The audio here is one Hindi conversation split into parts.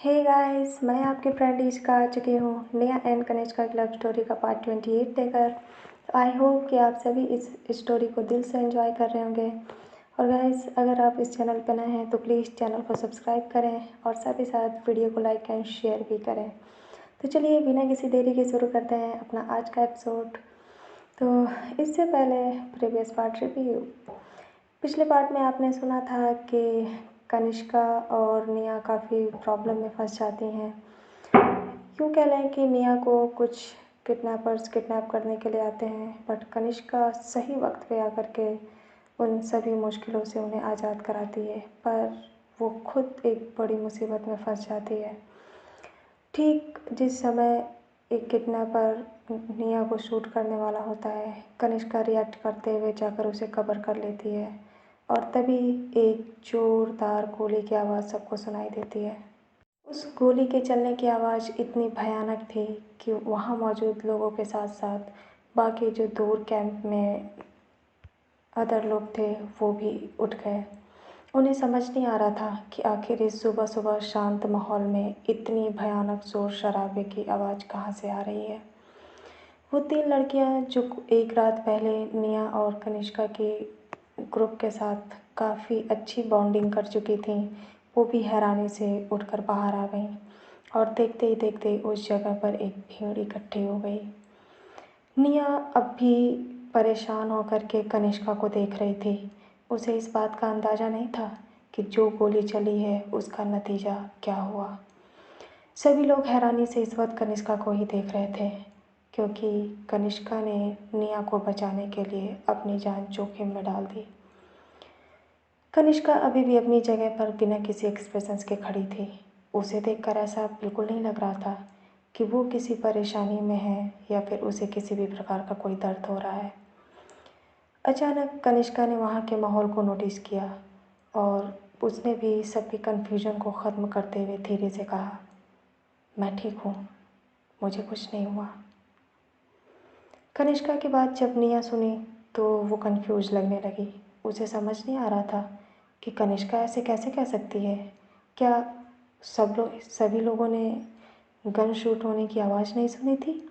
हे गाइस, मैं आपकी फ्रेंड इश्का आ चुकी हूँ नेहा एंड कनिष्का की लव स्टोरी का पार्ट 28 देकर। आई होप कि आप सभी इस स्टोरी को दिल से एंजॉय कर रहे होंगे। और गाइस, अगर आप इस चैनल पर नए हैं तो प्लीज़ चैनल को सब्सक्राइब करें और साथ ही साथ वीडियो को लाइक एंड शेयर भी करें। तो चलिए बिना किसी देरी के शुरू करते हैं अपना आज का एपिसोड। तो इससे पहले प्रीवियस पार्ट रिव्यू। पिछले पार्ट में आपने सुना था कि कनिष्का और निया काफ़ी प्रॉब्लम में फंस जाती हैं। यूँ कह लें कि निया को कुछ किडनैपर्स किडनैप करने के लिए आते हैं, बट कनिष्का सही वक्त पे आकर के उन सभी मुश्किलों से उन्हें आज़ाद कराती है, पर वो खुद एक बड़ी मुसीबत में फंस जाती है। ठीक जिस समय एक किडनैपर निया को शूट करने वाला होता है, कनिष्का रिएक्ट करते हुए जाकर उसे कवर कर लेती है और तभी एक ज़ोरदार गोली की आवाज़ सबको सुनाई देती है। उस गोली के चलने की आवाज़ इतनी भयानक थी कि वहाँ मौजूद लोगों के साथ साथ बाकी जो दूर कैंप में अदर लोग थे वो भी उठ गए। उन्हें समझ नहीं आ रहा था कि आखिर इस सुबह सुबह शांत माहौल में इतनी भयानक शोर शराबे की आवाज़ कहाँ से आ रही है। वो तीन लड़कियां जो एक रात पहले निया और कनिष्का के ग्रुप के साथ काफ़ी अच्छी बॉन्डिंग कर चुकी थीं, वो भी हैरानी से उठकर बाहर आ गईं और देखते ही देखते उस जगह पर एक भीड़ इकट्ठी हो गई। निया अब भी परेशान होकर के कनिष्का को देख रही थी। उसे इस बात का अंदाज़ा नहीं था कि जो गोली चली है उसका नतीजा क्या हुआ। सभी लोग हैरानी से इस वक्त कनिष्का को ही देख रहे थे, क्योंकि कनिष्का ने निया को बचाने के लिए अपनी जान जोखिम में डाल दी। कनिष्का अभी भी अपनी जगह पर बिना किसी एक्सप्रेशंस के खड़ी थी। उसे देखकर ऐसा बिल्कुल नहीं लग रहा था कि वो किसी परेशानी में है या फिर उसे किसी भी प्रकार का कोई दर्द हो रहा है। अचानक कनिष्का ने वहाँ के माहौल को नोटिस किया और उसने भी सबकी कन्फ्यूजन को ख़त्म करते हुए धीरे से कहा, मैं ठीक हूँ, मुझे कुछ नहीं हुआ। कनिष्का की बात जब निया सुनी तो वो कंफ्यूज लगने लगी। उसे समझ नहीं आ रहा था कि कनिष्का ऐसे कैसे कह सकती है। क्या सभी लोगों ने गन शूट होने की आवाज़ नहीं सुनी थी?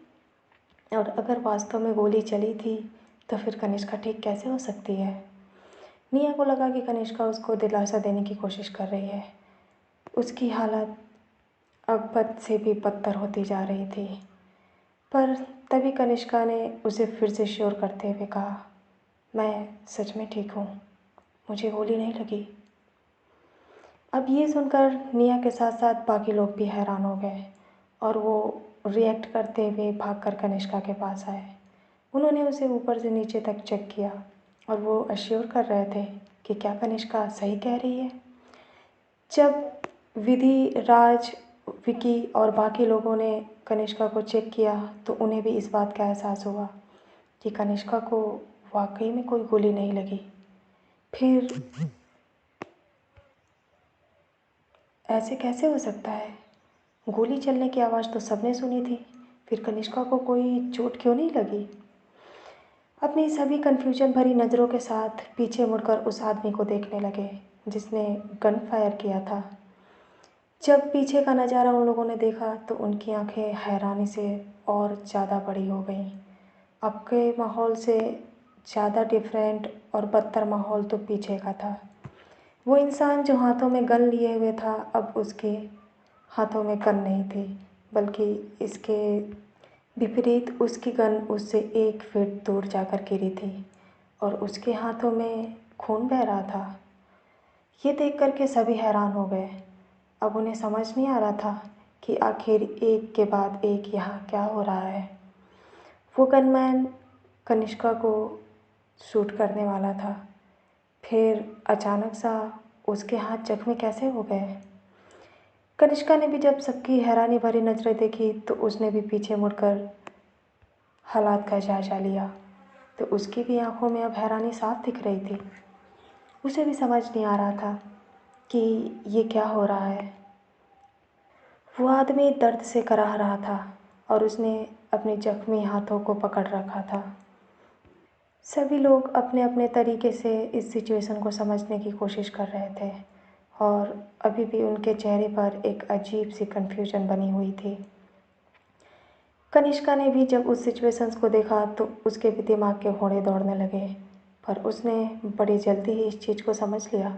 और अगर वास्तव में गोली चली थी तो फिर कनिष्का ठीक कैसे हो सकती है? निया को लगा कि कनिष्का उसको दिलासा देने की कोशिश कर रही है। उसकी हालत अब बद से भी बदतर होती जा रही थी। पर तभी कनिष्का ने उसे फिर से श्योर करते हुए कहा, मैं सच में ठीक हूँ, मुझे गोली नहीं लगी। अब ये सुनकर निया के साथ साथ बाकी लोग भी हैरान हो गए और वो रिएक्ट करते हुए भागकर कनिष्का के पास आए। उन्होंने उसे ऊपर से नीचे तक चेक किया और वो अश्योर कर रहे थे कि क्या कनिष्का सही कह रही है। जब विधि, राज, विकी और बाकी लोगों ने कनिष्का को चेक किया तो उन्हें भी इस बात का एहसास हुआ कि कनिष्का को वाकई में कोई गोली नहीं लगी। फिर ऐसे कैसे हो सकता है? गोली चलने की आवाज़ तो सबने सुनी थी, फिर कनिष्का को कोई चोट क्यों नहीं लगी? अपनी सभी कन्फ्यूजन भरी नज़रों के साथ पीछे मुड़कर उस आदमी को देखने लगे जिसने गन फायर किया था। जब पीछे का नज़ारा उन लोगों ने देखा तो उनकी आंखें हैरानी से और ज़्यादा बड़ी हो गईं। अब के माहौल से ज़्यादा डिफरेंट और बदतर माहौल तो पीछे का था। वो इंसान जो हाथों में गन लिए हुए था, अब उसके हाथों में गन नहीं थी, बल्कि इसके विपरीत उसकी गन उससे 1 फीट दूर जाकर गिरी थी और उसके हाथों में खून बह रहा था। ये देख कर के सभी हैरान हो गए। अब उन्हें समझ नहीं आ रहा था कि आखिर एक के बाद एक यहाँ क्या हो रहा है। वो गनमैन कनिष्का को शूट करने वाला था, फिर अचानक सा उसके हाथ जख्मी कैसे हो गए? कनिष्का ने भी जब सबकी हैरानी भरी नज़रें देखी तो उसने भी पीछे मुड़कर हालात का जायजा लिया, तो उसकी भी आंखों में अब हैरानी साफ दिख रही थी। उसे भी समझ नहीं आ रहा था कि ये क्या हो रहा है। वो आदमी दर्द से कराह रहा था और उसने अपने जख्मी हाथों को पकड़ रखा था। सभी लोग अपने अपने तरीके से इस सिचुएशन को समझने की कोशिश कर रहे थे और अभी भी उनके चेहरे पर एक अजीब सी कन्फ्यूजन बनी हुई थी। कनिष्का ने भी जब उस सिचुएशंस को देखा तो उसके भी दिमाग के घोड़े दौड़ने लगे, पर उसने बड़ी जल्दी ही इस चीज़ को समझ लिया।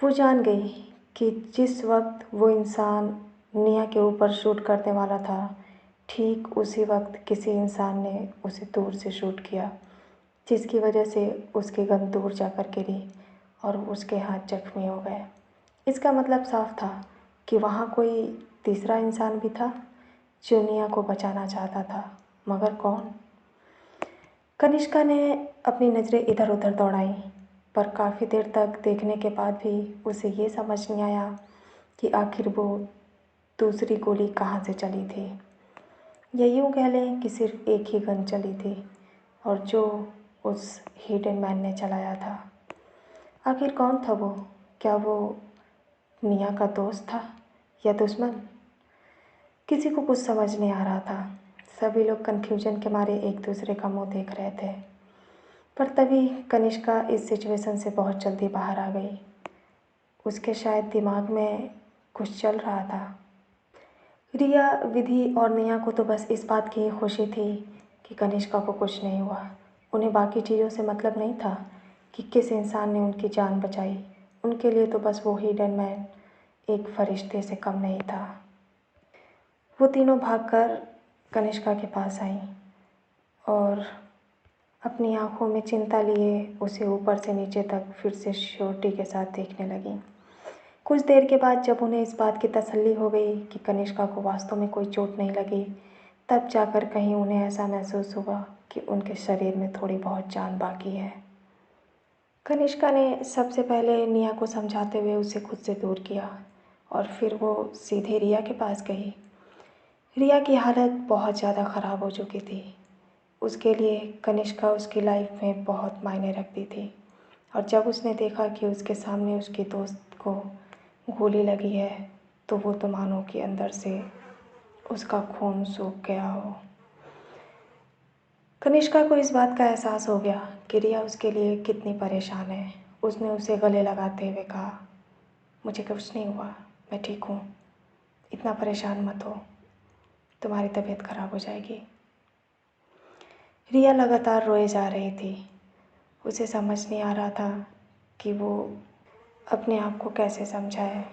वो जान गई कि जिस वक्त वो इंसान निया के ऊपर शूट करने वाला था, ठीक उसी वक्त किसी इंसान ने उसे दूर से शूट किया, जिसकी वजह से उसकी गन दूर जाकर गिरी और उसके हाथ जख्मी हो गए। इसका मतलब साफ था कि वहाँ कोई तीसरा इंसान भी था जो निया को बचाना चाहता था, मगर कौन? कनिष्का ने अपनी नज़रें इधर उधर दौड़ाईं, पर काफ़ी देर तक देखने के बाद भी उसे ये समझ नहीं आया कि आखिर वो दूसरी गोली कहाँ से चली थी, या यूँ कह लें कि सिर्फ एक ही गन चली थी और जो उस हिडन मैन ने चलाया था। आखिर कौन था वो? क्या वो निया का दोस्त था या दुश्मन? किसी को कुछ समझ नहीं आ रहा था। सभी लोग कन्फ्यूजन के मारे एक दूसरे का मुंह देख रहे थे। पर तभी कनिष्का इस सिचुएशन से बहुत जल्दी बाहर आ गई। उसके शायद दिमाग में कुछ चल रहा था। रिया, विधि और निया को तो बस इस बात की ही खुशी थी कि कनिष्का को कुछ नहीं हुआ। उन्हें बाकी चीज़ों से मतलब नहीं था कि किस इंसान ने उनकी जान बचाई। उनके लिए तो बस वो हिडन मैन एक फरिश्ते से कम नहीं था। वो तीनों भागकर कनिष्का के पास आईं और अपनी आंखों में चिंता लिए उसे ऊपर से नीचे तक फिर से श्योरिटी के साथ देखने लगीं। कुछ देर के बाद जब उन्हें इस बात की तसल्ली हो गई कि कनिष्का को वास्तव में कोई चोट नहीं लगी, तब जाकर कहीं उन्हें ऐसा महसूस हुआ कि उनके शरीर में थोड़ी बहुत जान बाकी है। कनिष्का ने सबसे पहले निया को समझाते हुए उसे खुद से दूर किया और फिर वो सीधे रिया के पास गई। रिया की हालत बहुत ज़्यादा ख़राब हो चुकी थी। उसके लिए कनिष्का उसकी लाइफ में बहुत मायने रखती थी, और जब उसने देखा कि उसके सामने उसकी दोस्त को गोली लगी है तो वो तो मानो कि अंदर से उसका खून सूख गया हो। कनिष्का को इस बात का एहसास हो गया कि रिया उसके लिए कितनी परेशान है। उसने उसे गले लगाते हुए कहा, मुझे कुछ नहीं हुआ, मैं ठीक हूँ, इतना परेशान मत हो, तुम्हारी तबीयत खराब हो जाएगी। रिया लगातार रोए जा रही थी। उसे समझ नहीं आ रहा था कि वो अपने आप को कैसे समझाए।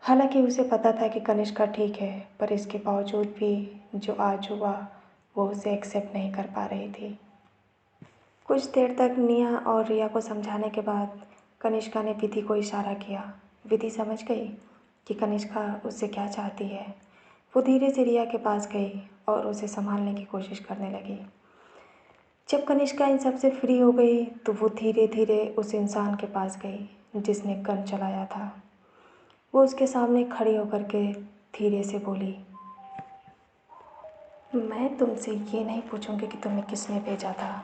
हालांकि उसे पता था कि कनिष्का ठीक है, पर इसके बावजूद भी जो आज हुआ वो उसे एक्सेप्ट नहीं कर पा रही थी। कुछ देर तक निया और रिया को समझाने के बाद कनिष्का ने विधि को इशारा किया। विधि समझ गई कि कनिष्का उससे क्या चाहती है। वो धीरे से रिया के पास गई और उसे संभालने की कोशिश करने लगी। जब कनिष्का इन सब से फ्री हो गई तो वो धीरे धीरे उस इंसान के पास गई जिसने गन चलाया था। वो उसके सामने खड़ी होकर के धीरे से बोली, मैं तुमसे ये नहीं पूछूंगी कि तुम्हें किसने भेजा था,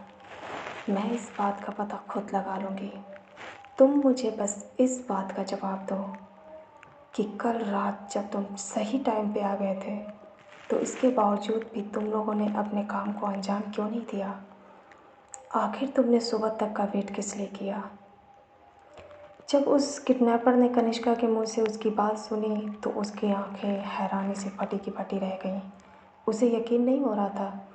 मैं इस बात का पता खुद लगा लूँगी। तुम मुझे बस इस बात का जवाब दो कि कल रात जब तुम सही टाइम पे आ गए थे तो इसके बावजूद भी तुम लोगों ने अपने काम को अंजाम क्यों नहीं दिया? आखिर तुमने सुबह तक का वेट किस लिए किया? जब उस किडनैपर ने कनिष्का के मुंह से उसकी बात सुनी तो उसकी आंखें हैरानी से फटी की फटी रह गईं। उसे यकीन नहीं हो रहा था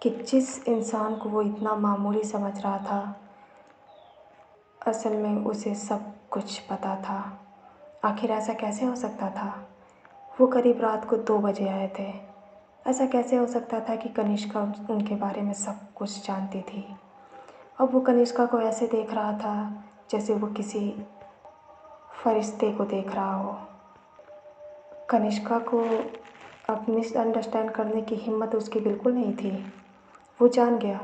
कि जिस इंसान को वो इतना मामूली समझ रहा था, असल में उसे सब कुछ पता था। आखिर ऐसा कैसे हो सकता था? वो करीब रात को 2 बजे आए थे। ऐसा कैसे हो सकता था कि कनिष्का उनके बारे में सब कुछ जानती थी? अब वो कनिष्का को ऐसे देख रहा था जैसे वो किसी फरिश्ते को देख रहा हो। कनिष्का को अब मिसअंडरस्टैंड करने की हिम्मत उसकी बिल्कुल नहीं थी। वो जान गया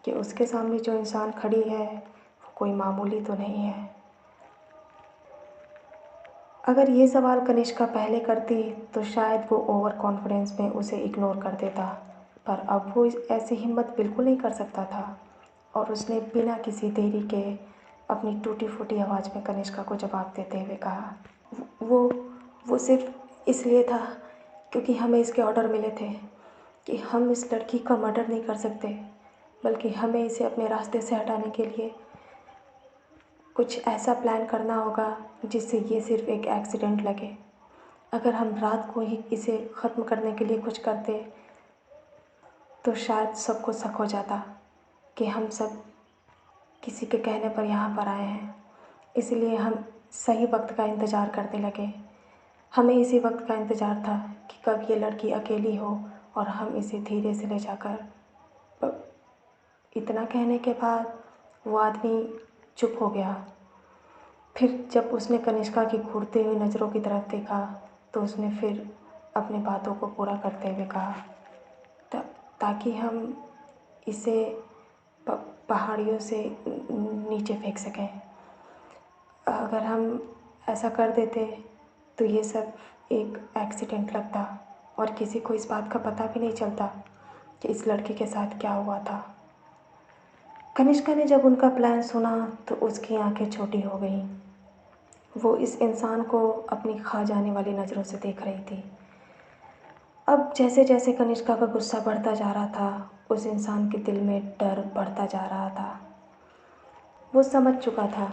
कि उसके सामने जो इंसान खड़ी है वो कोई मामूली तो नहीं है। अगर ये सवाल कनिष्का पहले करती तो शायद वो ओवर कॉन्फिडेंस में उसे इग्नोर कर देता, पर अब वो ऐसी हिम्मत बिल्कुल नहीं कर सकता था और उसने बिना किसी देरी के अपनी टूटी फूटी आवाज़ में कनिष्का को जवाब देते हुए कहा, वो वो सिर्फ इसलिए था क्योंकि हमें इसके ऑर्डर मिले थे कि हम इस लड़की का मर्डर नहीं कर सकते, बल्कि हमें इसे अपने रास्ते से हटाने के लिए कुछ ऐसा प्लान करना होगा जिससे ये सिर्फ़ एक एक्सीडेंट लगे। अगर हम रात को ही इसे ख़त्म करने के लिए कुछ करते तो शायद सबको शक हो जाता कि हम सब किसी के कहने पर यहाँ पर आए हैं। इसलिए हम सही वक्त का इंतज़ार करने लगे। हमें इसी वक्त का इंतज़ार था कि कब ये लड़की अकेली हो और हम इसे धीरे से ले जाकर इतना कहने के बाद वो आदमी चुप हो गया। फिर जब उसने कनिष्का की घूरती हुई नज़रों की तरफ देखा तो उसने फिर अपनी बातों को पूरा करते हुए कहा, ताकि हम इसे पहाड़ियों से नीचे फेंक सकें। अगर हम ऐसा कर देते तो ये सब एक एक्सीडेंट लगता और किसी को इस बात का पता भी नहीं चलता कि इस लड़की के साथ क्या हुआ था। कनिष्का ने जब उनका प्लान सुना तो उसकी आंखें छोटी हो गईं। वो इस इंसान को अपनी खा जाने वाली नज़रों से देख रही थी। अब जैसे जैसे कनिष्का का गुस्सा बढ़ता जा रहा था, उस इंसान के दिल में डर बढ़ता जा रहा था। वो समझ चुका था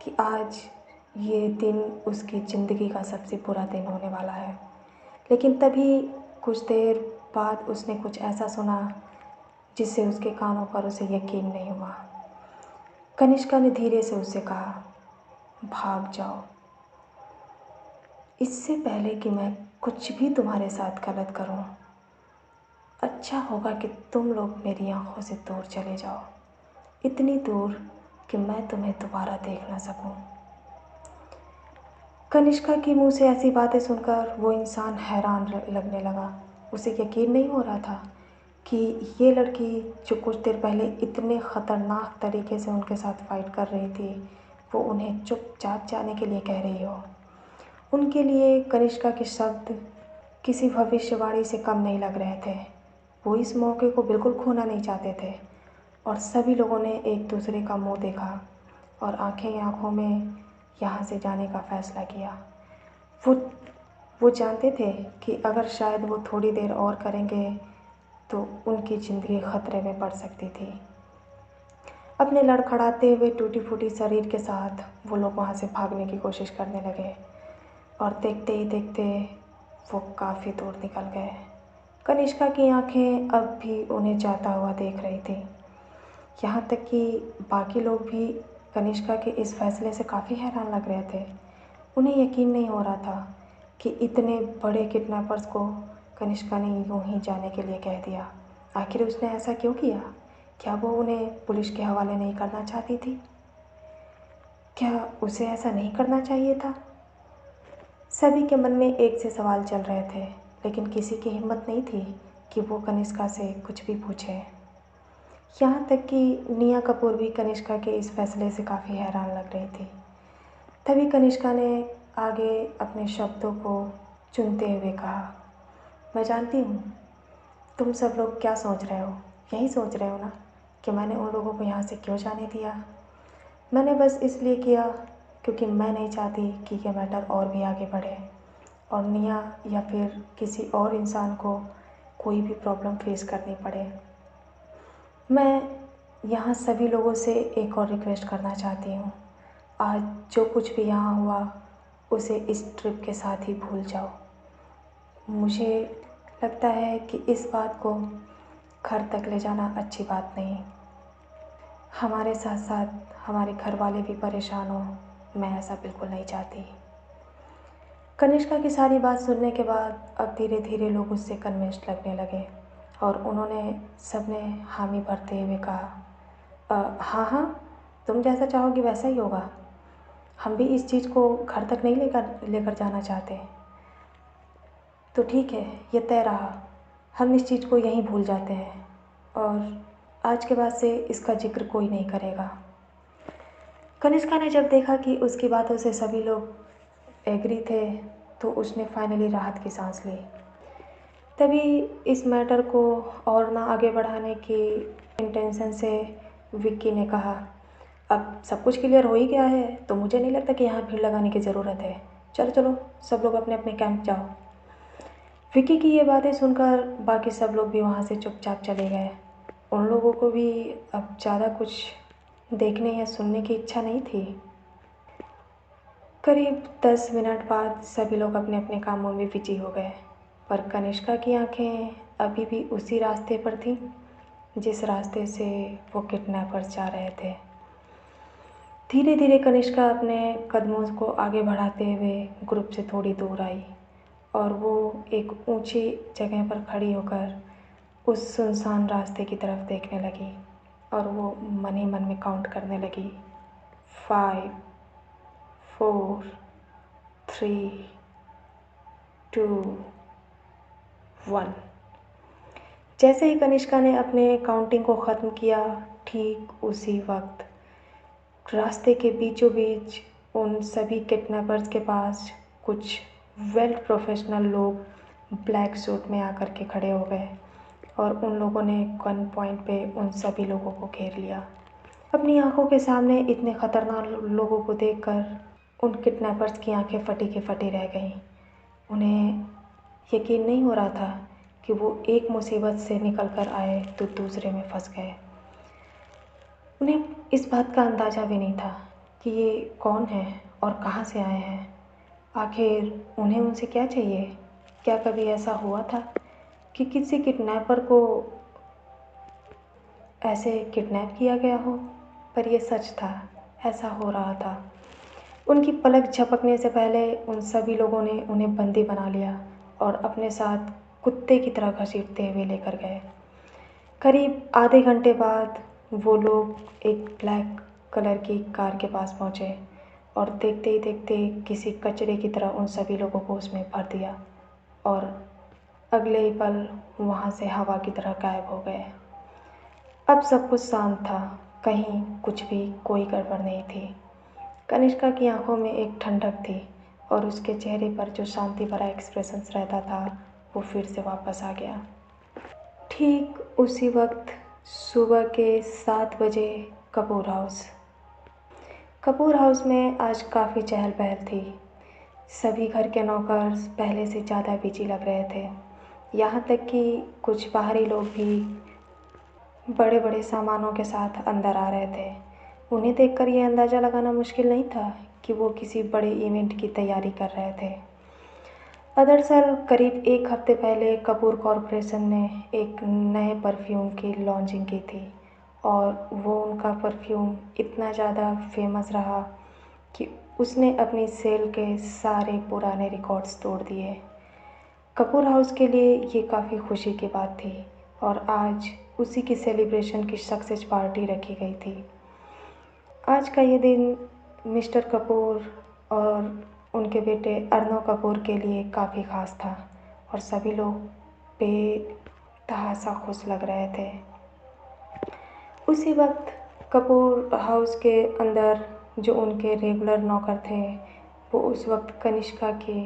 कि आज ये दिन उसकी ज़िंदगी का सबसे बुरा दिन होने वाला है। लेकिन तभी कुछ देर बाद उसने कुछ ऐसा सुना जिससे उसके कानों पर उसे यकीन नहीं हुआ। कनिष्का ने धीरे से उससे कहा, भाग जाओ, इससे पहले कि मैं कुछ भी तुम्हारे साथ गलत करूं। अच्छा होगा कि तुम लोग मेरी आंखों से दूर चले जाओ, इतनी दूर कि मैं तुम्हें दोबारा देख ना सकूं। कनिष्का के मुंह से ऐसी बातें सुनकर वो इंसान हैरान लगने लगा। उसे यकीन नहीं हो रहा था कि ये लड़की जो कुछ देर पहले इतने ख़तरनाक तरीके से उनके साथ फ़ाइट कर रही थी, वो उन्हें चुपचाप जाने के लिए कह रही हो। उनके लिए कनिष्का के शब्द किसी भविष्यवाणी से कम नहीं लग रहे थे। वो इस मौके को बिल्कुल खोना नहीं चाहते थे और सभी लोगों ने एक दूसरे का मुंह देखा और आंखें आंखों में यहाँ से जाने का फ़ैसला किया। वो जानते थे कि अगर शायद वो थोड़ी देर और करेंगे तो उनकी ज़िंदगी ख़तरे में पड़ सकती थी। अपने लड़खड़ाते हुए टूटी फूटी शरीर के साथ वो लोग वहाँ से भागने की कोशिश करने लगे और देखते ही देखते वो काफ़ी दूर निकल गए। कनिष्का की आंखें अब भी उन्हें जाता हुआ देख रही थी। यहाँ तक कि बाकी लोग भी कनिष्का के इस फैसले से काफ़ी हैरान लग रहे थे। उन्हें यकीन नहीं हो रहा था कि इतने बड़े किडनैपर्स को कनिष्का ने यूं ही जाने के लिए कह दिया। आखिर उसने ऐसा क्यों किया? क्या वो उन्हें पुलिस के हवाले नहीं करना चाहती थी? क्या उसे ऐसा नहीं करना चाहिए था? सभी के मन में एक से सवाल चल रहे थे, लेकिन किसी की हिम्मत नहीं थी कि वो कनिष्का से कुछ भी पूछे। यहाँ तक कि निया कपूर भी कनिष्का के इस फैसले से काफ़ी हैरान लग रही थी। तभी कनिष्का ने आगे अपने शब्दों को चुनते हुए कहा, मैं जानती हूँ तुम सब लोग क्या सोच रहे हो। यही सोच रहे हो ना कि मैंने उन लोगों को यहाँ से क्यों जाने दिया। मैंने बस इसलिए किया क्योंकि मैं नहीं चाहती कि ये मैटर और भी आगे बढ़े और निया या फिर किसी और इंसान को कोई भी प्रॉब्लम फेस करनी पड़े। मैं यहाँ सभी लोगों से एक और रिक्वेस्ट करना चाहती हूँ, आज जो कुछ भी यहाँ हुआ उसे इस ट्रिप के साथ ही भूल जाओ। मुझे लगता है कि इस बात को घर तक ले जाना अच्छी बात नहीं। हमारे साथ साथ हमारे घर वाले भी परेशान हो, मैं ऐसा बिल्कुल नहीं चाहती। कनिष्का की सारी बात सुनने के बाद अब धीरे धीरे लोग उससे कन्विंस्ड लगने लगे और उन्होंने सबने हामी भरते हुए कहा, हाँ हाँ, तुम जैसा चाहोगी वैसा ही होगा। हम भी इस चीज़ को घर तक नहीं लेकर जाना चाहते। तो ठीक है, ये तय रहा, हम इस चीज़ को यहीं भूल जाते हैं और आज के बाद से इसका जिक्र कोई नहीं करेगा। कनिष्का ने जब देखा कि उसकी बातों से सभी लोग एग्री थे तो उसने फाइनली राहत की सांस ली। तभी इस मैटर को और ना आगे बढ़ाने की इंटेंशन से विक्की ने कहा, अब सब कुछ क्लियर हो ही गया है तो मुझे नहीं लगता कि यहाँ भीड़ लगाने की ज़रूरत है। चलो चलो, सब लोग अपने अपने कैंप जाओ। विक्की की ये बातें सुनकर बाकी सब लोग भी वहाँ से चुपचाप चले गए। उन लोगों को भी अब ज़्यादा कुछ देखने या सुनने की इच्छा नहीं थी। करीब 10 मिनट बाद सभी लोग अपने अपने कामों में बिजी हो गए, पर कनिष्का की आंखें अभी भी उसी रास्ते पर थीं जिस रास्ते से वो किडनैपर्स जा रहे थे। धीरे धीरे कनिष्का अपने कदमों को आगे बढ़ाते हुए ग्रुप से थोड़ी दूर आई और वो एक ऊंची जगह पर खड़ी होकर उस सुनसान रास्ते की तरफ देखने लगी और वो मन ही मन में काउंट करने लगी, 5, 4, 3, 2, 1। जैसे ही कनिष्का ने अपने काउंटिंग को ख़त्म किया, ठीक उसी वक्त रास्ते के बीचों बीच उन सभी किडनैपर्स के पास कुछ वेल प्रोफेशनल लोग ब्लैक सूट में आकर के खड़े हो गए और उन लोगों ने गन पॉइंट पे उन सभी लोगों को घेर लिया। अपनी आंखों के सामने इतने ख़तरनाक लोगों को देखकर उन किडनैपर्स की आंखें फटी की फटी रह गईं। उन्हें यकीन नहीं हो रहा था कि वो एक मुसीबत से निकल कर आए तो दूसरे में फंस गए। उन्हें इस बात का अंदाज़ा भी नहीं था कि ये कौन है और कहाँ से आए हैं। आखिर उन्हें उनसे क्या चाहिए? क्या कभी ऐसा हुआ था कि किसी किडनैपर को ऐसे किडनैप किया गया हो? पर यह सच था, ऐसा हो रहा था। उनकी पलक झपकने से पहले उन सभी लोगों ने उन्हें बंदी बना लिया और अपने साथ कुत्ते की तरह घसीटते हुए लेकर गए। करीब आधे घंटे बाद वो लोग एक ब्लैक कलर की कार के पास पहुँचे और देखते ही देखते किसी कचरे की तरह उन सभी लोगों को उसमें भर दिया और अगले ही पल वहाँ से हवा की तरह गायब हो गए। अब सब कुछ शांत था, कहीं कुछ भी कोई गड़बड़ नहीं थी। कनिष्का की आंखों में एक ठंडक थी और उसके चेहरे पर जो शांति भरा एक्सप्रेशंस रहता था वो फिर से वापस आ गया। ठीक उसी वक्त सुबह के 7 बजे कपूर हाउस में आज काफ़ी चहल पहल थी। सभी घर के नौकर पहले से ज़्यादा बिजी लग रहे थे, यहाँ तक कि कुछ बाहरी लोग भी बड़े बड़े सामानों के साथ अंदर आ रहे थे। उन्हें देखकर ये अंदाज़ा लगाना मुश्किल नहीं था कि वो किसी बड़े इवेंट की तैयारी कर रहे थे। दरअसल करीब 1 हफ्ते पहले कपूर कॉरपोरेशन ने एक नए परफ्यूम की लॉन्चिंग की थी और वो उनका परफ्यूम इतना ज़्यादा फेमस रहा कि उसने अपनी सेल के सारे पुराने रिकॉर्ड्स तोड़ दिए। कपूर हाउस के लिए ये काफ़ी खुशी की बात थी और आज उसी की सेलिब्रेशन की सक्सेस पार्टी रखी गई थी। आज का ये दिन मिस्टर कपूर और उनके बेटे अर्नव कपूर के लिए काफ़ी ख़ास था और सभी लोग बेतहासा खुश लग रहे थे। उसी वक्त कपूर हाउस के अंदर जो उनके रेगुलर नौकर थे वो उस वक्त कनिष्का के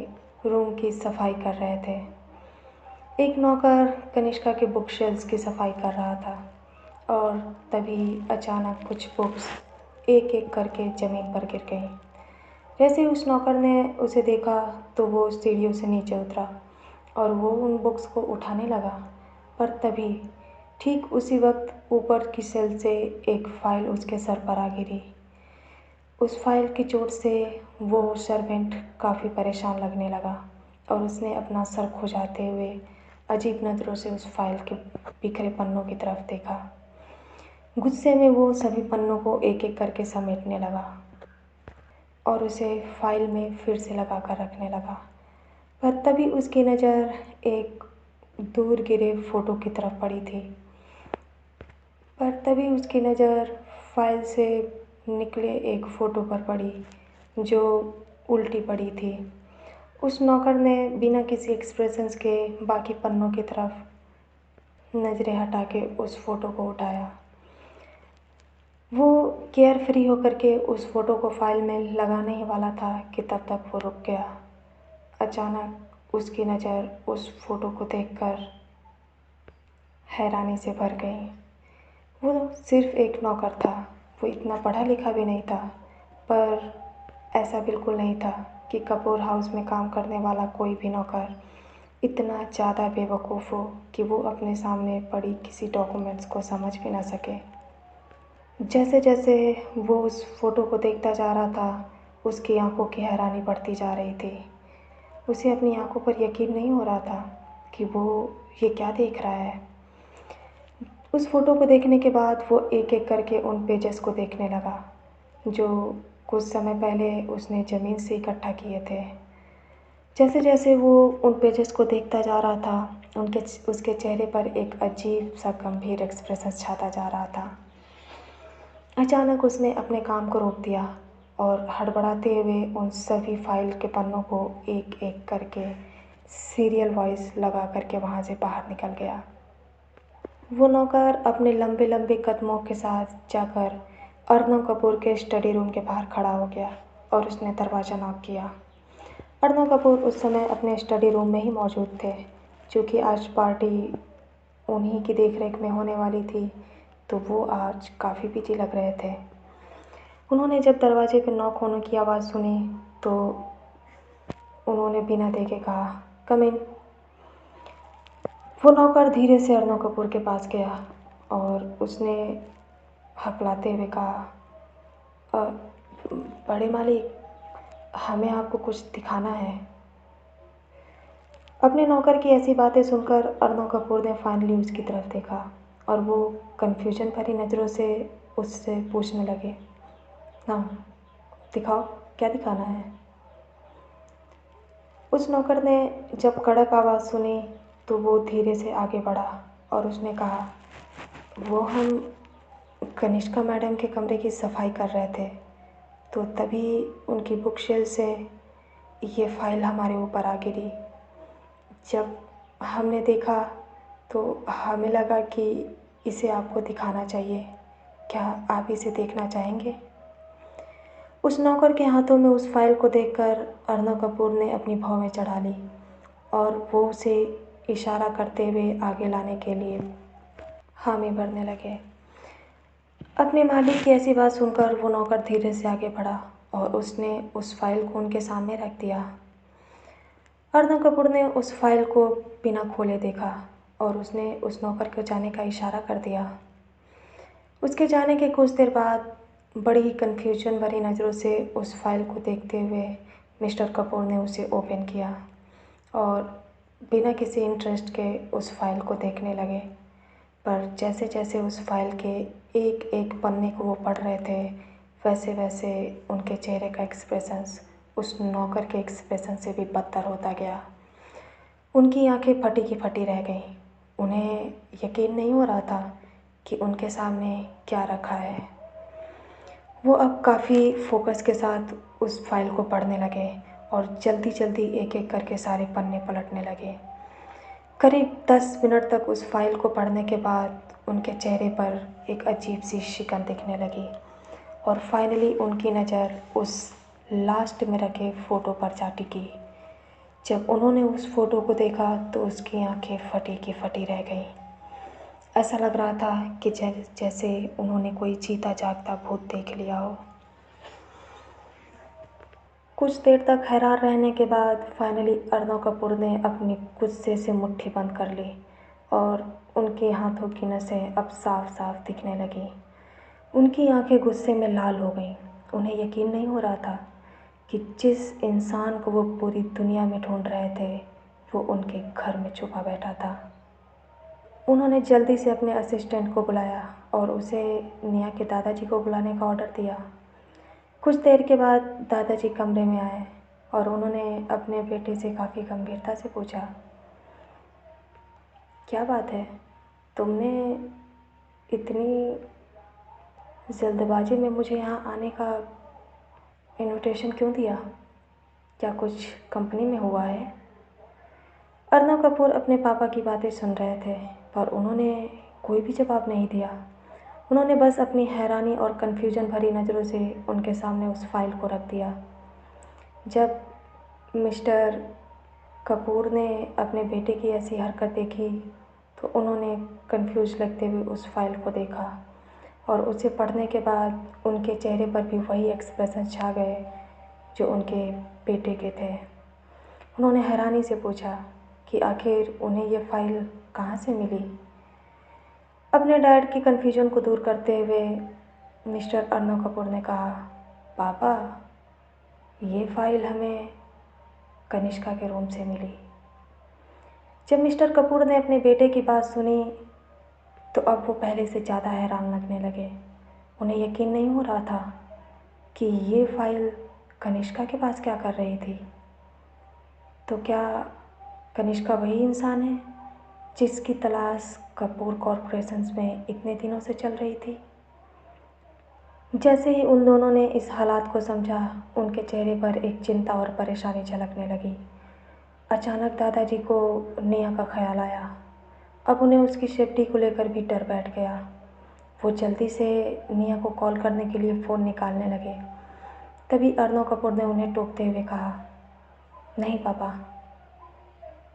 रूम की सफाई कर रहे थे। एक नौकर कनिष्का के बुक शेल्फ्स की सफाई कर रहा था और तभी अचानक कुछ बुक्स एक एक करके ज़मीन पर गिर गईं। जैसे उस नौकर ने उसे देखा तो वो सीढ़ियों से नीचे उतरा और वो उन बुक्स को उठाने लगा, पर तभी ठीक उसी वक्त ऊपर की शेल्फ से एक फ़ाइल उसके सर पर आ गिरी। उस फाइल की चोट से वो सर्वेंट काफ़ी परेशान लगने लगा और उसने अपना सर खुजाते हुए अजीब नज़रों से उस फाइल के बिखरे पन्नों की तरफ देखा। गुस्से में वो सभी पन्नों को एक एक करके समेटने लगा और उसे फाइल में फिर से लगा कर रखने लगा, पर तभी उसकी नज़र एक दूर गिरे फ़ोटो की तरफ पड़ी थी। फाइल से निकले एक फ़ोटो पर पड़ी जो उल्टी पड़ी थी। उस नौकर ने बिना किसी एक्सप्रेशंस के बाकी पन्नों की तरफ नज़रें हटा के उस फ़ोटो को उठाया। वो केयर फ्री होकर के उस फ़ोटो को फाइल में लगाने ही वाला था कि तब तक वो रुक गया। अचानक उसकी नज़र उस फ़ोटो को देखकर हैरानी से भर गई। वो सिर्फ़ एक नौकर था, वो इतना पढ़ा लिखा भी नहीं था, पर ऐसा बिल्कुल नहीं था कि कपूर हाउस में काम करने वाला कोई भी नौकर इतना ज़्यादा बेवकूफ़ हो कि वो अपने सामने पड़ी किसी डॉक्यूमेंट्स को समझ भी ना सके। जैसे जैसे वो उस फ़ोटो को देखता जा रहा था, उसकी आंखों की हैरानी बढ़ती जा रही थी। उसे अपनी आंखों पर यकीन नहीं हो रहा था कि वो ये क्या देख रहा है। उस फ़ोटो को देखने के बाद वो एक एक करके उन पेजेस को देखने लगा जो कुछ समय पहले उसने ज़मीन से इकट्ठा किए थे। जैसे जैसे वो उन पेजेस को देखता जा रहा था, उसके चेहरे पर एक अजीब सा गंभीर एक्सप्रेशन छाता जा रहा था। अचानक उसने अपने काम को रोक दिया और हड़बड़ाते हुए उन सभी फाइल के पन्नों को एक एक करके सीरियल वाइज लगा करके वहाँ से बाहर निकल गया। वो नौकर अपने लंबे लंबे कदमों के साथ जाकर अर्नब कपूर के स्टडी रूम के बाहर खड़ा हो गया और उसने दरवाज़ा नॉक किया। अर्नब कपूर उस समय अपने स्टडी रूम में ही मौजूद थे, क्योंकि आज पार्टी उन्हीं की देखरेख में होने वाली थी, तो वो आज काफ़ी बिजी लग रहे थे। उन्होंने जब दरवाजे पर नॉक होने की आवाज़ सुनी तो उन्होंने बिना देखे कहा, कम इन। वो नौकर धीरे से अर्नब कपूर के पास गया और उसने हकलाते हुए कहा, "अ, बड़े मालिक, हमें आपको कुछ दिखाना है।" अपने नौकर की ऐसी बातें सुनकर अर्नब कपूर ने फाइनली उसकी तरफ देखा और वो कन्फ्यूजन भरी नज़रों से उससे पूछने लगे, हाँ दिखाओ, क्या दिखाना है। उस नौकर ने जब कड़क आवाज़ सुनी तो वो धीरे से आगे बढ़ा और उसने कहा, वो हम कनिष्का मैडम के कमरे की सफाई कर रहे थे, तो तभी उनकी बुक शेल्फ से ये फ़ाइल हमारे ऊपर आ गिरी। जब हमने देखा तो हमें लगा कि इसे आपको दिखाना चाहिए, क्या आप इसे देखना चाहेंगे। उस नौकर के हाथों में उस फाइल को देखकर अर्नब कपूर ने अपनी भौं में चढ़ा ली और वो उसे इशारा करते हुए आगे लाने के लिए हामी भरने लगे। अपने मालिक की ऐसी बात सुनकर वो नौकर धीरे से आगे बढ़ा और उसने उस फाइल को उनके सामने रख दिया। अर्नब कपूर ने उस फाइल को बिना खोले देखा और उसने उस नौकर को जाने का इशारा कर दिया। उसके जाने के कुछ देर बाद बड़ी ही कन्फ्यूजन भरी नज़रों से उस फाइल को देखते हुए मिस्टर कपूर ने उसे ओपन किया और बिना किसी इंटरेस्ट के उस फाइल को देखने लगे। पर जैसे जैसे उस फाइल के एक एक पन्ने को वो पढ़ रहे थे, वैसे वैसे उनके चेहरे का एक्सप्रेशंस उस नौकर के एक्सप्रेशन से भी बदतर होता गया। उनकी आंखें फटी की फटी रह गईं। उन्हें यकीन नहीं हो रहा था कि उनके सामने क्या रखा है। वो अब काफ़ी फोकस के साथ उस फाइल को पढ़ने लगे और जल्दी जल्दी एक एक करके सारे पन्ने पलटने लगे। करीब 10 मिनट तक उस फाइल को पढ़ने के बाद उनके चेहरे पर एक अजीब सी शिकन दिखने लगी और फाइनली उनकी नज़र उस लास्ट में रखे फ़ोटो पर जा टिकी। जब उन्होंने उस फ़ोटो को देखा तो उसकी आंखें फटी की फटी रह गईं। ऐसा लग रहा था कि जैसे उन्होंने कोई जीता जागता भूत देख लिया हो। कुछ देर तक हैरान रहने के बाद फाइनली अर्नब कपूर ने अपनी गुस्से से मुट्ठी बंद कर ली और उनके हाथों की नसें अब साफ साफ दिखने लगीं। उनकी आंखें गुस्से में लाल हो गईं। उन्हें यकीन नहीं हो रहा था कि जिस इंसान को वो पूरी दुनिया में ढूंढ रहे थे वो उनके घर में छुपा बैठा था। उन्होंने जल्दी से अपने असिस्टेंट को बुलाया और उसे निया के दादाजी को बुलाने का ऑर्डर दिया। कुछ देर के बाद दादाजी कमरे में आए और उन्होंने अपने बेटे से काफ़ी गंभीरता से पूछा, क्या बात है, तुमने इतनी जल्दबाजी में मुझे यहाँ आने का इनविटेशन क्यों दिया? क्या कुछ कंपनी में हुआ है? अर्नब कपूर अपने पापा की बातें सुन रहे थे पर उन्होंने कोई भी जवाब नहीं दिया। उन्होंने बस अपनी हैरानी और कन्फ्यूजन भरी नज़रों से उनके सामने उस फाइल को रख दिया। जब मिस्टर कपूर ने अपने बेटे की ऐसी हरकत देखी तो उन्होंने कंफ्यूज लगते हुए उस फाइल को देखा और उसे पढ़ने के बाद उनके चेहरे पर भी वही एक्सप्रेशन छा गए जो उनके बेटे के थे। उन्होंने हैरानी से पूछा कि आखिर उन्हें ये फ़ाइल कहाँ से मिली। अपने डैड की कन्फ्यूजन को दूर करते हुए मिस्टर अर्नब कपूर ने कहा, पापा, ये फाइल हमें कनिष्का के रूम से मिली। जब मिस्टर कपूर ने अपने बेटे की बात सुनी तो अब वो पहले से ज़्यादा हैरान लगने लगे। उन्हें यकीन नहीं हो रहा था कि ये फाइल कनिष्का के पास क्या कर रही थी। तो क्या कनिष्का वही इंसान है जिसकी तलाश कपूर कॉर्पोरेशंस में इतने दिनों से चल रही थी? जैसे ही उन दोनों ने इस हालात को समझा, उनके चेहरे पर एक चिंता और परेशानी झलकने लगी। अचानक दादाजी को नेहा का ख्याल आया। अब उन्हें उसकी सेफ्टी को लेकर भी डर बैठ गया। वो जल्दी से नेहा को कॉल करने के लिए फ़ोन निकालने लगे। तभी अर्नव कपूर ने उन्हें टोकते हुए कहा, नहीं पापा,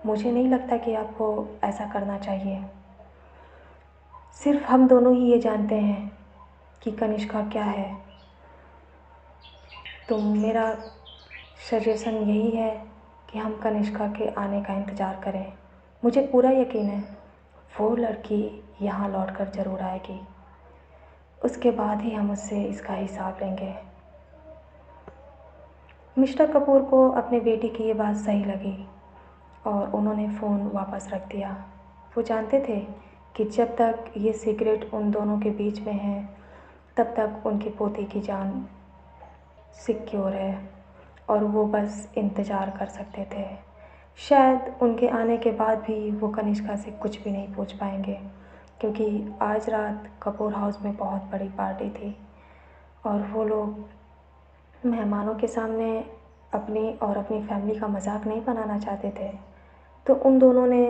मुझे नहीं लगता कि आपको ऐसा करना चाहिए। सिर्फ हम दोनों ही ये जानते हैं कि कनिष्का क्या है। तो मेरा सजेशन यही है कि हम कनिष्का के आने का इंतज़ार करें। मुझे पूरा यकीन है वो लड़की यहाँ लौटकर ज़रूर आएगी। उसके बाद ही हम उससे इसका हिसाब लेंगे। मिस्टर कपूर को अपने बेटी की ये बात सही लगी और उन्होंने फ़ोन वापस रख दिया। वो जानते थे कि जब तक ये सीक्रेट उन दोनों के बीच में है तब तक उनकी पोती की जान सिक्योर है और वो बस इंतज़ार कर सकते थे। शायद उनके आने के बाद भी वो कनिष्का से कुछ भी नहीं पूछ पाएंगे, क्योंकि आज रात कपूर हाउस में बहुत बड़ी पार्टी थी और वो लोग मेहमानों के सामने अपनी और अपनी फैमिली का मजाक नहीं बनाना चाहते थे। तो उन दोनों ने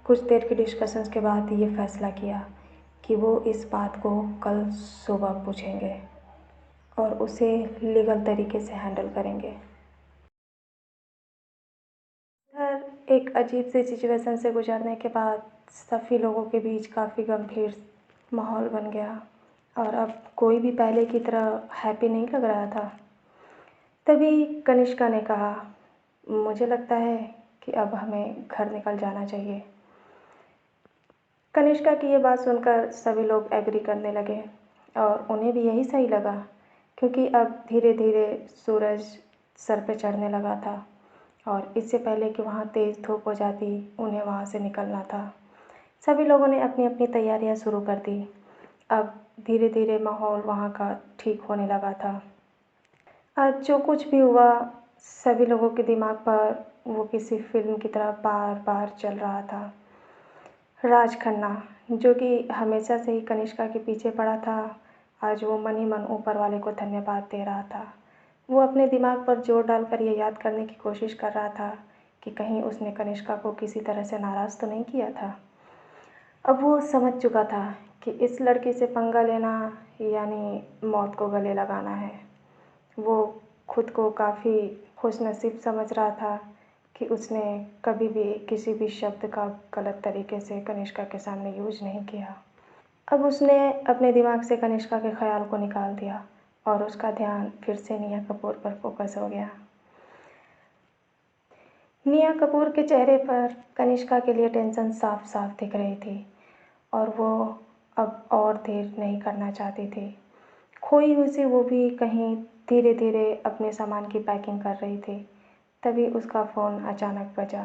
कुछ देर के डिस्कशंस के बाद ये फ़ैसला किया कि वो इस बात को कल सुबह पूछेंगे और उसे लीगल तरीके से हैंडल करेंगे। इधर एक अजीब सी सिचुएशन से गुजरने के बाद सभी लोगों के बीच काफ़ी गंभीर माहौल बन गया और अब कोई भी पहले की तरह हैप्पी नहीं लग रहा था। तभी कनिष्का ने कहा, मुझे लगता है कि अब हमें घर निकल जाना चाहिए। कनिष्का की ये बात सुनकर सभी लोग एग्री करने लगे और उन्हें भी यही सही लगा, क्योंकि अब धीरे धीरे सूरज सर पे चढ़ने लगा था और इससे पहले कि वहाँ तेज़ धूप हो जाती उन्हें वहाँ से निकलना था। सभी लोगों ने अपनी अपनी तैयारियां शुरू कर दी। अब धीरे धीरे माहौल वहाँ का ठीक होने लगा था। आज जो कुछ भी हुआ सभी लोगों के दिमाग पर वो किसी फिल्म की तरह बार बार चल रहा था। राज खन्ना, जो कि हमेशा से ही कनिष्का के पीछे पड़ा था, आज वो मन ही मन ऊपर वाले को धन्यवाद दे रहा था। वो अपने दिमाग पर जोर डालकर ये याद करने की कोशिश कर रहा था कि कहीं उसने कनिष्का को किसी तरह से नाराज़ तो नहीं किया था। अब वो समझ चुका था कि इस लड़की से पंगा लेना यानी मौत को गले लगाना है। वो खुद को काफ़ी खुशनसीब समझ रहा था कि उसने कभी भी किसी भी शब्द का गलत तरीके से कनिष्का के सामने यूज़ नहीं किया। अब उसने अपने दिमाग से कनिष्का के ख़्याल को निकाल दिया और उसका ध्यान फिर से नेहा कपूर पर फोकस हो गया। नेहा कपूर के चेहरे पर कनिष्का के लिए टेंशन साफ साफ दिख रही थी और वो अब और देर नहीं करना चाहती थी। खोई हुई सी वो भी कहीं धीरे धीरे अपने सामान की पैकिंग कर रही थी। तभी उसका फ़ोन अचानक बजा।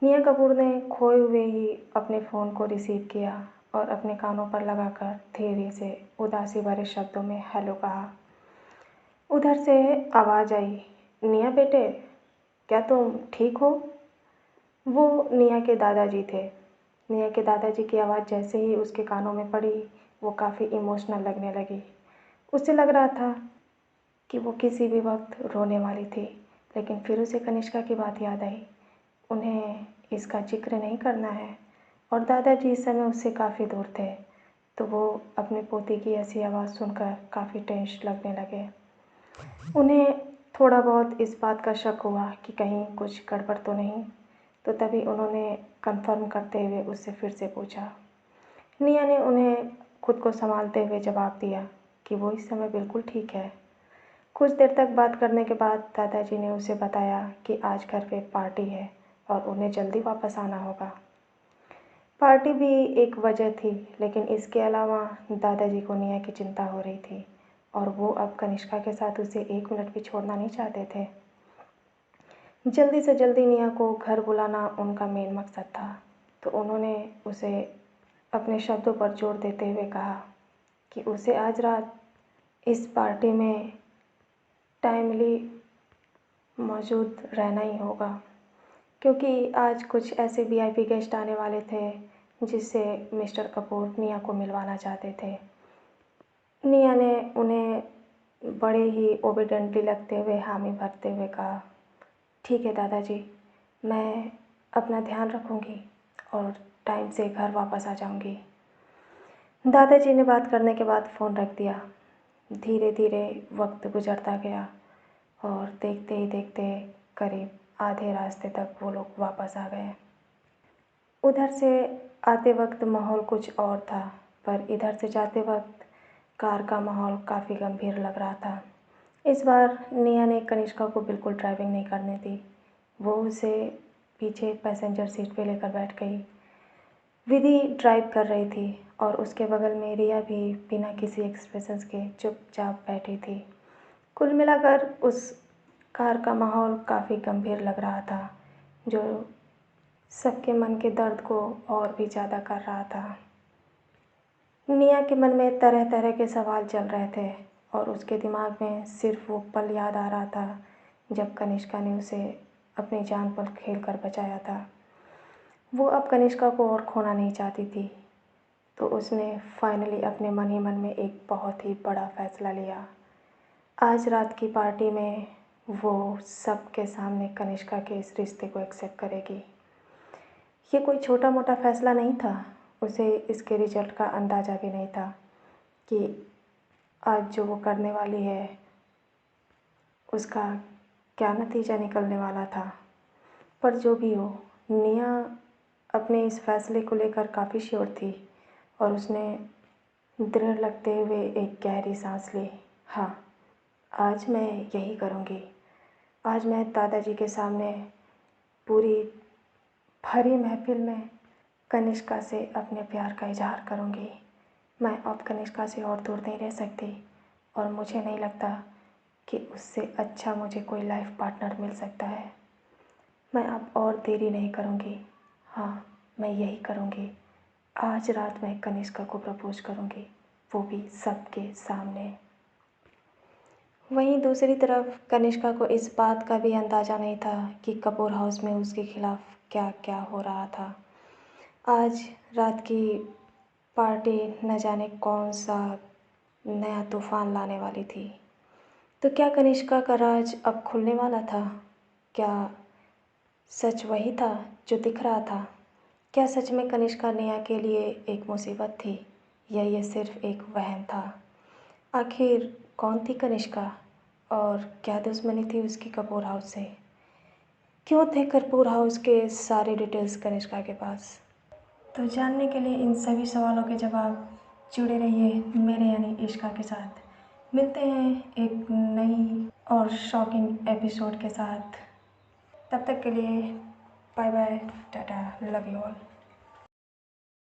नेहा कपूर ने खोए हुए ही अपने फ़ोन को रिसीव किया और अपने कानों पर लगाकर धीरे से उदासी भरे शब्दों में हेलो कहा। उधर से आवाज़ आई, नेहा बेटे, क्या तुम ठीक हो? वो नेहा के दादाजी थे। नेहा के दादाजी की आवाज़ जैसे ही उसके कानों में पड़ी वो काफ़ी इमोशनल लगने लगी। उसे लग रहा था कि वो किसी भी वक्त रोने वाली थी, लेकिन फिर उसे कनिष्का की बात याद आई। उन्हें इसका जिक्र नहीं करना है और दादाजी इस समय उससे काफ़ी दूर थे, तो वो अपने पोती की ऐसी आवाज़ सुनकर काफ़ी टेंस लगने लगे। उन्हें थोड़ा बहुत इस बात का शक हुआ कि कहीं कुछ गड़बड़ तो नहीं, तो तभी उन्होंने कंफर्म करते हुए उससे फिर से पूछा। निया ने उन्हें खुद को संभालते हुए जवाब दिया कि वो इस समय बिल्कुल ठीक है। कुछ देर तक बात करने के बाद दादाजी ने उसे बताया कि आज घर पे पार्टी है और उन्हें जल्दी वापस आना होगा। पार्टी भी एक वजह थी, लेकिन इसके अलावा दादाजी को निया की चिंता हो रही थी। और वो अब कनिष्का के साथ उसे 1 मिनट भी छोड़ना नहीं चाहते थे। जल्दी से जल्दी नेहा को घर बुलाना उनका मेन मकसद था, तो उन्होंने उसे अपने शब्दों पर जोर देते हुए कहा कि उसे आज रात इस पार्टी में टाइमली मौजूद रहना ही होगा, क्योंकि आज कुछ ऐसे वीआईपी गेस्ट आने वाले थे जिससे मिस्टर कपूर नेहा को मिलवाना चाहते थे। नेहा ने उन्हें बड़े ही ओबीडेंटली लगते हुए हामी भरते हुए कहा, ठीक है दादाजी, मैं अपना ध्यान रखूँगी और टाइम से घर वापस आ जाऊँगी। दादाजी ने बात करने के बाद फ़ोन रख दिया। धीरे धीरे वक्त गुजरता गया और देखते ही देखते करीब आधे रास्ते तक वो लोग वापस आ गए। उधर से आते वक्त माहौल कुछ और था, पर इधर से जाते वक्त कार का माहौल काफ़ी गंभीर लग रहा था। इस बार नेहा ने कनिष्का को बिल्कुल ड्राइविंग नहीं करने दी। वो उसे पीछे पैसेंजर सीट पे लेकर बैठ गई। विधि ड्राइव कर रही थी और उसके बगल में रिया भी बिना किसी एक्सप्रेशंस के चुपचाप बैठी थी। कुल मिलाकर उस कार का माहौल काफ़ी गंभीर लग रहा था, जो सबके मन के दर्द को और भी ज़्यादा कर रहा था। नेहा के मन में तरह तरह के सवाल चल रहे थे और उसके दिमाग में सिर्फ वो पल याद आ रहा था जब कनिष्का ने उसे अपनी जान पर खेल कर बचाया था। वो अब कनिष्का को और खोना नहीं चाहती थी, तो उसने फाइनली अपने मन ही मन में एक बहुत ही बड़ा फ़ैसला लिया। आज रात की पार्टी में वो सबके सामने कनिष्का के इस रिश्ते को एक्सेप्ट करेगी। ये कोई छोटा मोटा फ़ैसला नहीं था। उसे इसके रिजल्ट का अंदाज़ा भी नहीं था कि आज जो वो करने वाली है उसका क्या नतीजा निकलने वाला था। पर जो भी हो, नेहा अपने इस फ़ैसले को लेकर काफ़ी श्योर थी और उसने दृढ़ लगते हुए एक गहरी सांस ली। हाँ, आज मैं यही करूँगी। आज मैं दादाजी के सामने पूरी भरी महफिल में कनिष्का से अपने प्यार का इजहार करूँगी। मैं अब कनिष्का से और दूर नहीं रह सकती और मुझे नहीं लगता कि उससे अच्छा मुझे कोई लाइफ पार्टनर मिल सकता है। मैं अब और देरी नहीं करूँगी। हाँ, मैं यही करूँगी। आज रात मैं कनिष्का को प्रपोज़ करूँगी, वो भी सबके सामने। वहीं दूसरी तरफ कनिष्का को इस बात का भी अंदाज़ा नहीं था कि कपूर हाउस में उसके खिलाफ़ क्या क्या हो रहा था। आज रात की पार्टी न जाने कौन सा नया तूफ़ान लाने वाली थी। तो क्या कनिष्का का राज अब खुलने वाला था? क्या सच वही था जो दिख रहा था? क्या सच में कनिष्का नेहा के लिए एक मुसीबत थी या ये सिर्फ़ एक वहम था? आखिर कौन थी कनिष्का और क्या दुश्मनी थी उसकी कपूर हाउस से? क्यों थे कपूर हाउस के सारे डिटेल्स कनिष्का के पास? तो जानने के लिए इन सभी सवालों के जवाब जुड़े रहिए मेरे यानी इश्का के साथ। मिलते हैं एक नई और शॉकिंग एपिसोड के साथ। तब तक के लिए bye bye, tata, love you all.